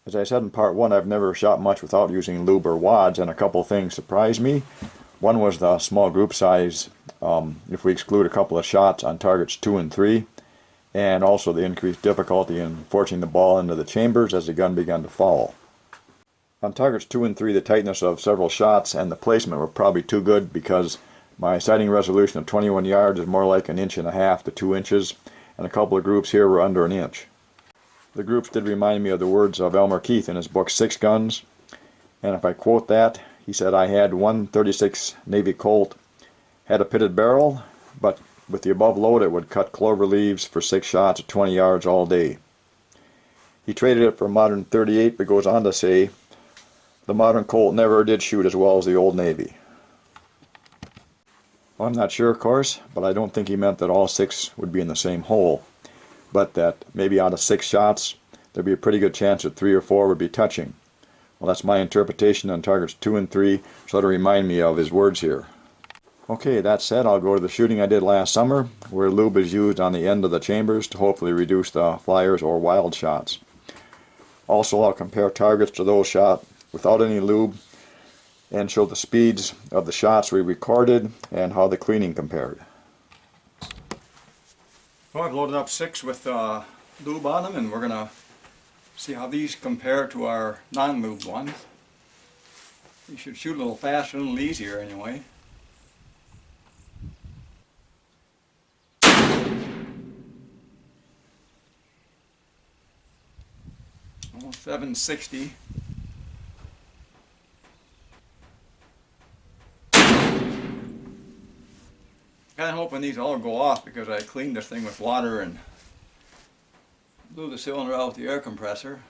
As I said in part 1, I've never shot much without using lube or wads, and a couple things surprised me. One was the small group size, if we exclude a couple of shots on targets 2 and 3, and also the increased difficulty in forcing the ball into the chambers as the gun began to fall. On targets 2 and 3, the tightness of several shots and the placement were probably too good because my sighting resolution of 21 yards is more like 1.5 inches to 2 inches, and a couple of groups here were under 1 inch. The groups did remind me of the words of Elmer Keith in his book Six Guns, and if I quote that, he said, "I had one .36 Navy Colt, had a pitted barrel, but with the above load it would cut clover leaves for 6 shots at 20 yards all day." He traded it for a modern .38, but goes on to say, "The modern Colt never did shoot as well as the old Navy." Well, I'm not sure, of course, but I don't think he meant that all 6 would be in the same hole, but that maybe out of 6 shots there'd be a pretty good chance that 3 or 4 would be touching. Well, that's my interpretation on targets 2 and 3, so that'll remind me of his words here. Okay, that said, I'll go to the shooting I did last summer, where lube is used on the end of the chambers to hopefully reduce the flyers or wild shots. Also, I'll compare targets to those shot without any lube and show the speeds of the shots we recorded and how the cleaning compared. Well, I've loaded up 6 with lube on them, and we're going to see how these compare to our non-lube ones. We should shoot a little faster and a little easier anyway. Well, 760. Kind of hoping these all go off because I cleaned this thing with water and blew the cylinder out with the air compressor.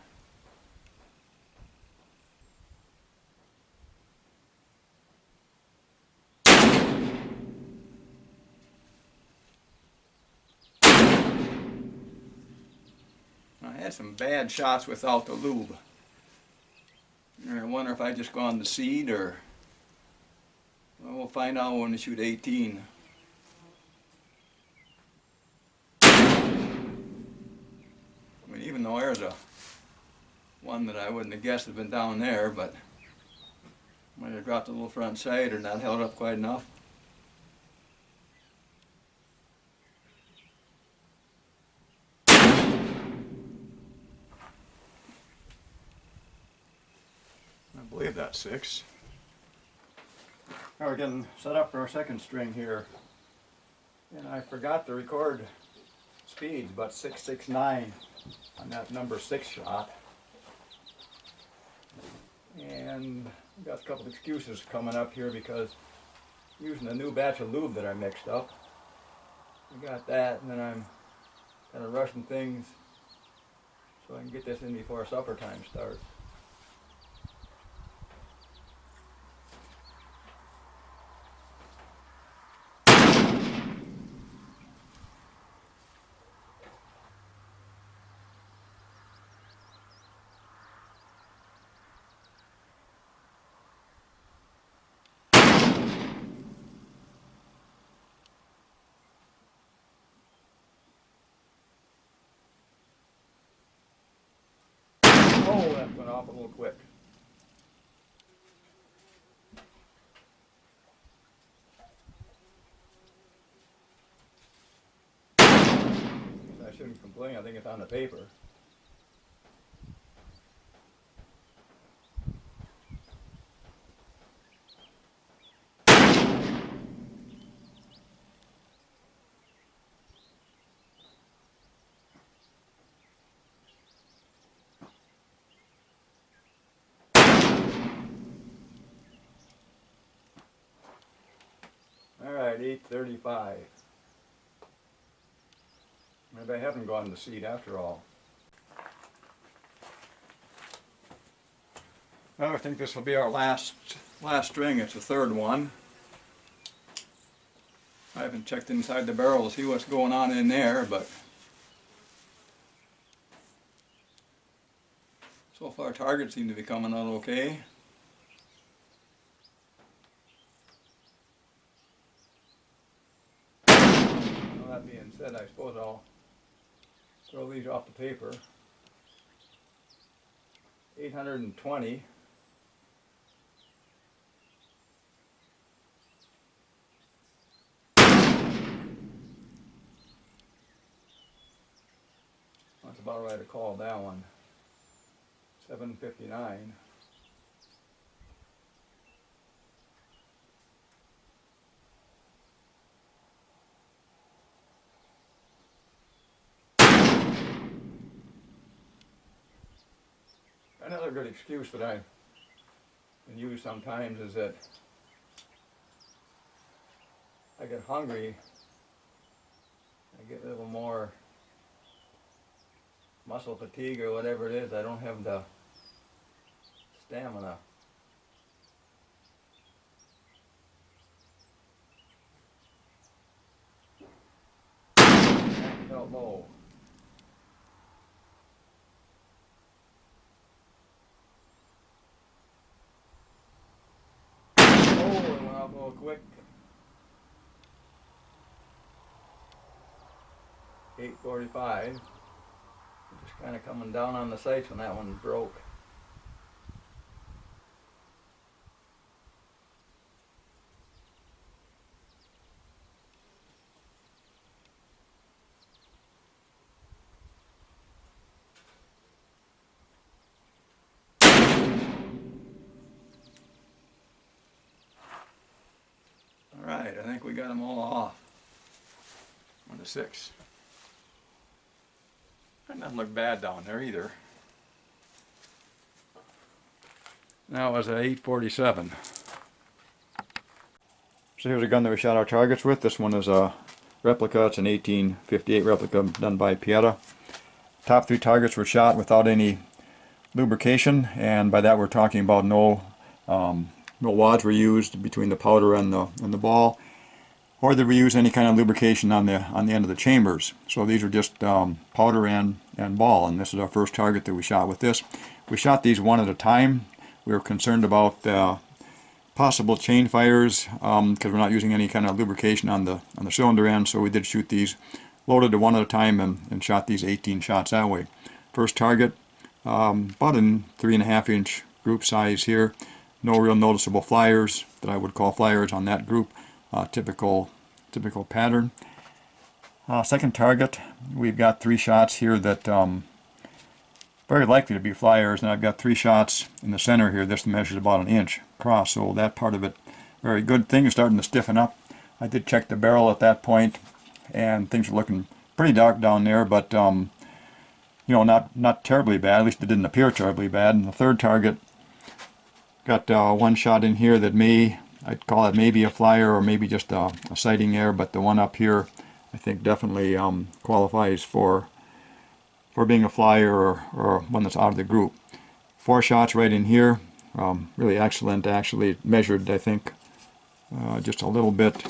I had some bad shots without the lube. I wonder if I just gone to seed or... Well, we'll find out when we shoot 18. I mean, even though there's a one that I wouldn't have guessed had been down there, but might have dropped a little front sight or not held up quite enough. I believe that's 6. Now we're getting set up for our second string here, and I forgot to record speeds, but 669 on that number 6 shot, and I've got a couple of excuses coming up here because using a new batch of lube that I mixed up. I got that, and then I'm kind of rushing things so I can get this in before supper time starts. Oh, that went off a little quick. I shouldn't complain, I think it's on the paper. Alright, 8:35. Maybe I haven't gone to seed after all. Well, I think this will be our last string. It's the 3rd one. I haven't checked inside the barrel to see what's going on in there, but so far targets seem to be coming out okay. Well, that being said, I suppose I'll throw these off the paper. 820. That's about right to call that one. 759. Another good excuse that I can use sometimes is that I get hungry, I get a little more muscle fatigue or whatever it is, I don't have the stamina. That felt low. Oh, it went off a little quick. 845. Just kind of coming down on the sights when that one broke. Alright, I think we got them all off. 1 to 6. That doesn't look bad down there either. Now it was at 847. So here's a gun that we shot our targets with. This one is a replica. It's an 1858 replica done by Pietta. Top 3 targets were shot without any lubrication, and by that we're talking about no wads were used between the powder and the ball, or did we use any kind of lubrication on the end of the chambers. So these are just powder and ball, and this is our first target that we shot with this. We shot these one at a time. We were concerned about possible chain fires because we're not using any kind of lubrication on the cylinder end, so we did shoot these loaded to one at a time and shot these 18 shots that way. First target, about in 3.5 inch group size here. No real noticeable flyers that I would call flyers on that group. Typical pattern. Second target, we've got 3 shots here that very likely to be flyers, and I've got 3 shots in the center here. This measures about 1 inch across, so that part of it very good. Thing is starting to stiffen up. I did check the barrel at that point, and things are looking pretty dark down there, but you know, not terribly bad. At least it didn't appear terribly bad. And the third target, got 1 shot in here that I'd call it maybe a flyer or maybe just a sighting error, but the one up here I think definitely qualifies for being a flyer or one that's out of the group. 4 shots right in here, really excellent. Actually measured, I think, just a little bit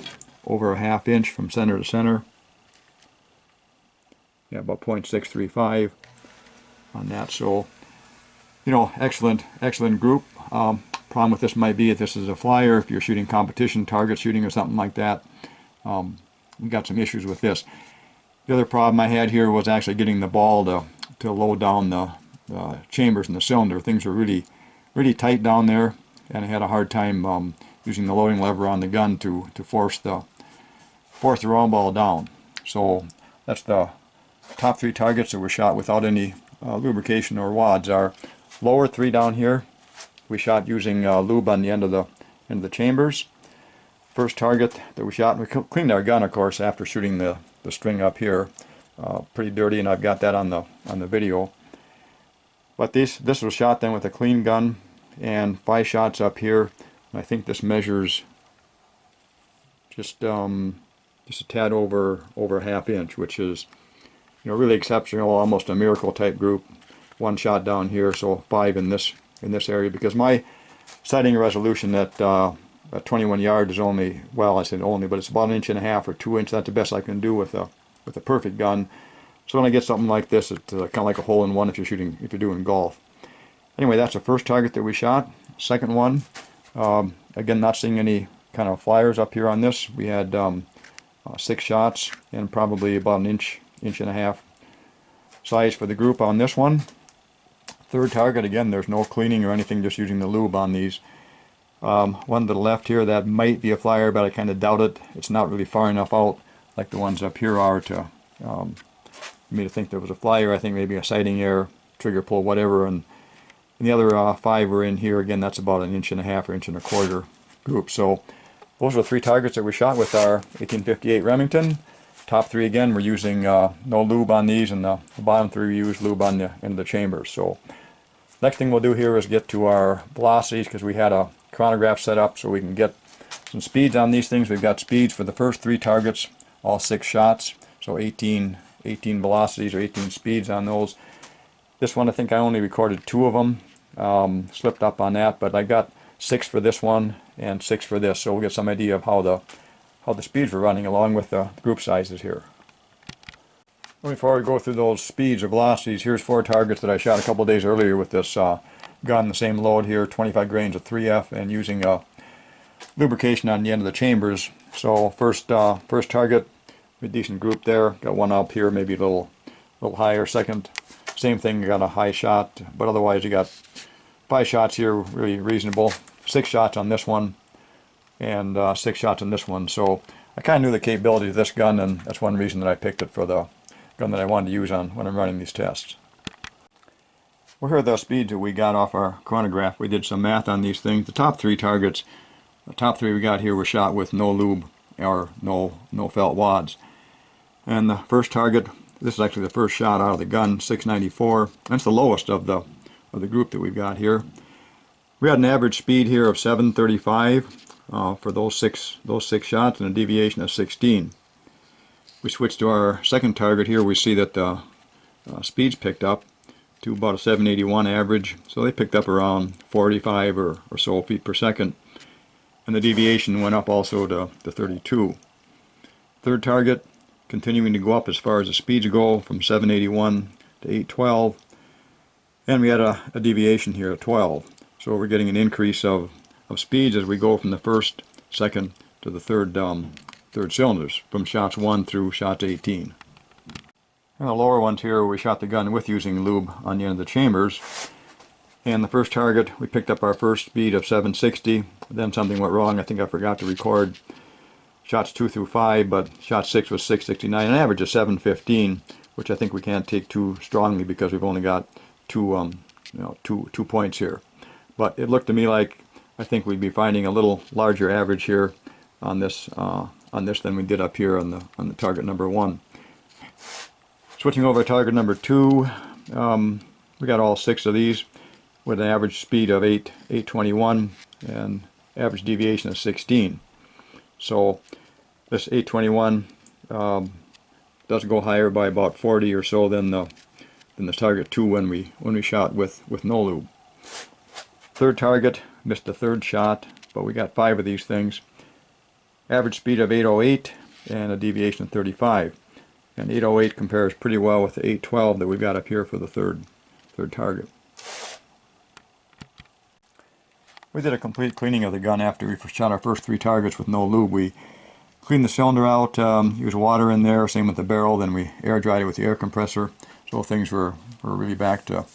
over 1/2 inch from center to center. Yeah, about 0.635 on that. So, you know, excellent group. Problem with this might be if this is a flyer, if you're shooting competition target shooting or something like that, we got some issues with this. The other problem I had here was actually getting the ball to load down the chambers in the cylinder. Things were really tight down there, and I had a hard time using the loading lever on the gun to force the round ball down. So that's the top 3 targets that were shot without any lubrication or wads. Our lower 3 down here, we shot using lube on the end of the chambers. First target that we shot, we cleaned our gun, of course, after shooting the string up here. Pretty dirty, and I've got that on the video. But this was shot then with a clean gun, and 5 shots up here. And I think this measures just a tad over 1/2 inch, which is, you know, really exceptional, almost a miracle type group. 1 shot down here, so 5 in this area, because my sighting resolution at 21 yards is only, well, I said only, but it's about 1.5 inches or 2 inches. That's the best I can do with a perfect gun. So when I get something like this, it's kind of like a hole-in-one if you're doing golf. Anyway, that's the first target that we shot. Second one, again, not seeing any kind of flyers up here on this. We had 6 shots and probably about 1.5 inch size for the group on this one. Third target, again, there's no cleaning or anything, just using the lube on these. One to the left here, that might be a flyer, but I kind of doubt it. It's not really far enough out like the ones up here are to me to think there was a flyer. I think maybe a sighting error, trigger pull, whatever. And the other 5 were in here. Again, that's about 1.5 inches or 1.25 inches group. So those are the 3 targets that we shot with our 1858 Remington. Top 3 again, we're using no lube on these, and the bottom 3 we use lube on the end of the chambers. So next thing we'll do here is get to our velocities, because we had a chronograph set up so we can get some speeds on these things. We've got speeds for the first 3 targets, all 6 shots, so 18 velocities or 18 speeds on those. This one, I think I only recorded 2 of them, slipped up on that, but I got 6 for this one and 6 for this, so we'll get some idea of how the speeds were running along with the group sizes here. Before we go through those speeds or velocities, here's 4 targets that I shot a couple days earlier with this gun, the same load here, 25 grains of 3F, and using lubrication on the end of the chambers. So first target, a decent group there. Got one up here, maybe a little higher. Second, same thing, got a high shot, but otherwise you got 5 shots here, really reasonable. 6 shots on this one, and 6 shots on this one. So I kind of knew the capability of this gun, and that's one reason that I picked it for the gun that I wanted to use on when I'm running these tests. Well, here are the speeds that we got off our chronograph. We did some math on these things. The top 3 targets, the top 3 we got here were shot with no lube or no felt wads. And the first target, this is actually the first shot out of the gun, 694. That's the lowest of the group that we've got here. We had an average speed here of 735 for those six shots, and a deviation of 16. We switch to our second target here. We see that the speeds picked up to about a 781 average, so they picked up around 45 or so feet per second, and the deviation went up also to 32. Third target, continuing to go up as far as the speeds go, from 781 to 812, and we had a deviation here at 12. So we're getting an increase of speeds as we go from the first, second to the third cylinders, from shots 1 through shots 18. And the lower ones here, we shot the gun with using lube on the end of the chambers. And the first target, we picked up our first speed of 760. Then something went wrong. I think I forgot to record shots 2 through 5, but shot 6 was 669, an average of 715, which I think we can't take too strongly because we've only got two points here. But it looked to me like I think we'd be finding a little larger average here on this than we did up here on the target number 1. Switching over to target number 2, we got all 6 of these with an average speed of 821 and average deviation of 16. So this 821 does go higher by about 40 or so than the target 2 when we shot with no lube. Third target, missed the third shot, but we got 5 of these things. Average speed of 808 and a deviation of 35. And 808 compares pretty well with the 812 that we've got up here for the third target. We did a complete cleaning of the gun after we shot our first 3 targets with no lube. We cleaned the cylinder out, used water in there, same with the barrel, then we air dried it with the air compressor. So things were really back to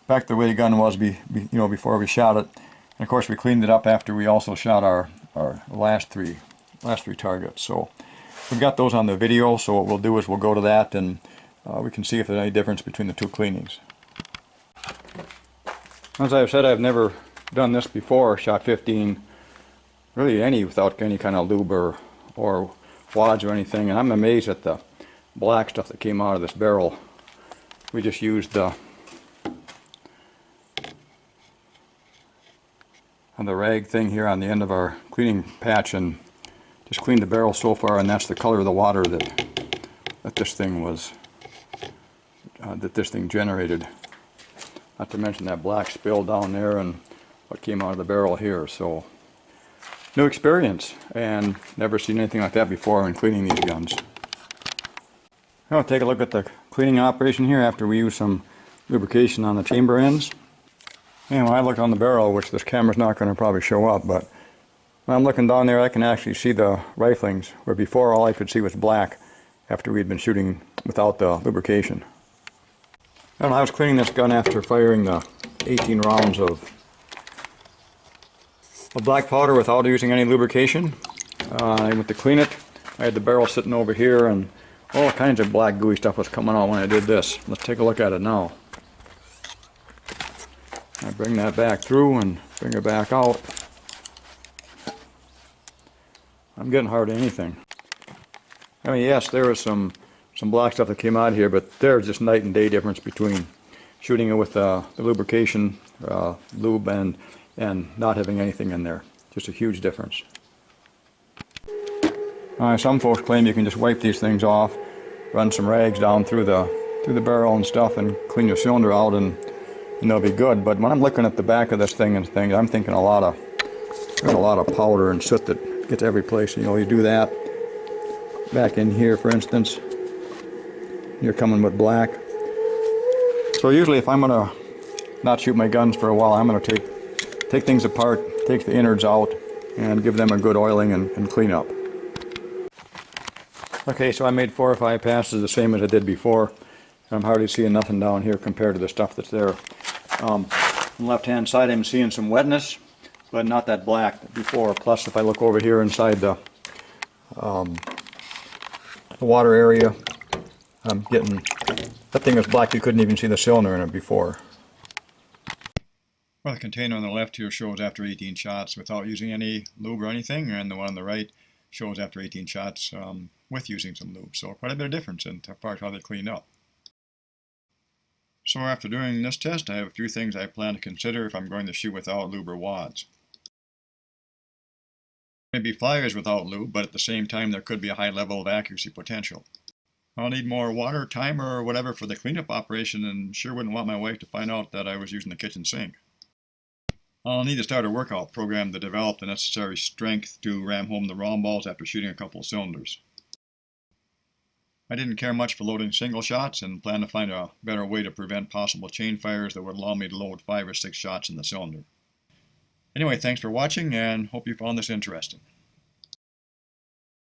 the way the gun was before we shot it. And of course we cleaned it up after we also shot our last three targets. So we've got those on the video, so what we'll do is we'll go to that and we can see if there's any difference between the 2 cleanings. As I've said, I've never done this before, shot 15, really without any kind of lube or wads or anything, and I'm amazed at the black stuff that came out of this barrel. We just used the rag thing here on the end of our cleaning patch and just cleaned the barrel so far, and that's the color of the water that this thing generated. Not to mention that black spill down there and what came out of the barrel here. So new experience, and never seen anything like that before in cleaning these guns. I'll take a look at the cleaning operation here after we use some lubrication on the chamber ends. And when I look on the barrel, which this camera's not going to probably show up, but when I'm looking down there I can actually see the riflings, where before all I could see was black after we'd been shooting without the lubrication. And I was cleaning this gun after firing the 18 rounds of black powder without using any lubrication. I went to clean it. I had the barrel sitting over here and all kinds of black gooey stuff was coming out when I did this. Let's take a look at it now. I bring that back through and bring it back out. I'm getting hardly anything. I mean, yes, there was some black stuff that came out here, but there's just night and day difference between shooting it with the lubrication, lube, and not having anything in there. Just a huge difference. Some folks claim you can just wipe these things off, run some rags down through the barrel and stuff, and clean your cylinder out, and they'll be good. But when I'm looking at the back of this thing and things, I'm thinking there's a lot of powder and soot that gets every place. You know, you do that back in here, for instance. You're coming with black. So usually if I'm going to not shoot my guns for a while, I'm going to take things apart, take the innards out, and give them a good oiling and clean up. Okay, so I made 4 or 5 passes the same as I did before. I'm hardly seeing nothing down here compared to the stuff that's there. On the left hand side I'm seeing some wetness, but not that black before. Plus if I look over here inside the water area, I'm getting, that thing was black, you couldn't even see the cylinder in it before. Well, the container on the left here shows after 18 shots without using any lube or anything, and the one on the right shows after 18 shots with using some lube. So quite a bit of difference in part how they clean up. So after doing this test, I have a few things I plan to consider if I'm going to shoot without lube or wads. Maybe flyers without lube, but at the same time there could be a high level of accuracy potential. I'll need more water, timer, or whatever for the cleanup operation, and sure wouldn't want my wife to find out that I was using the kitchen sink. I'll need to start a workout program to develop the necessary strength to ram home the round balls after shooting a couple of cylinders. I didn't care much for loading single shots and plan to find a better way to prevent possible chain fires that would allow me to load 5 or 6 shots in the cylinder. Anyway, thanks for watching and hope you found this interesting.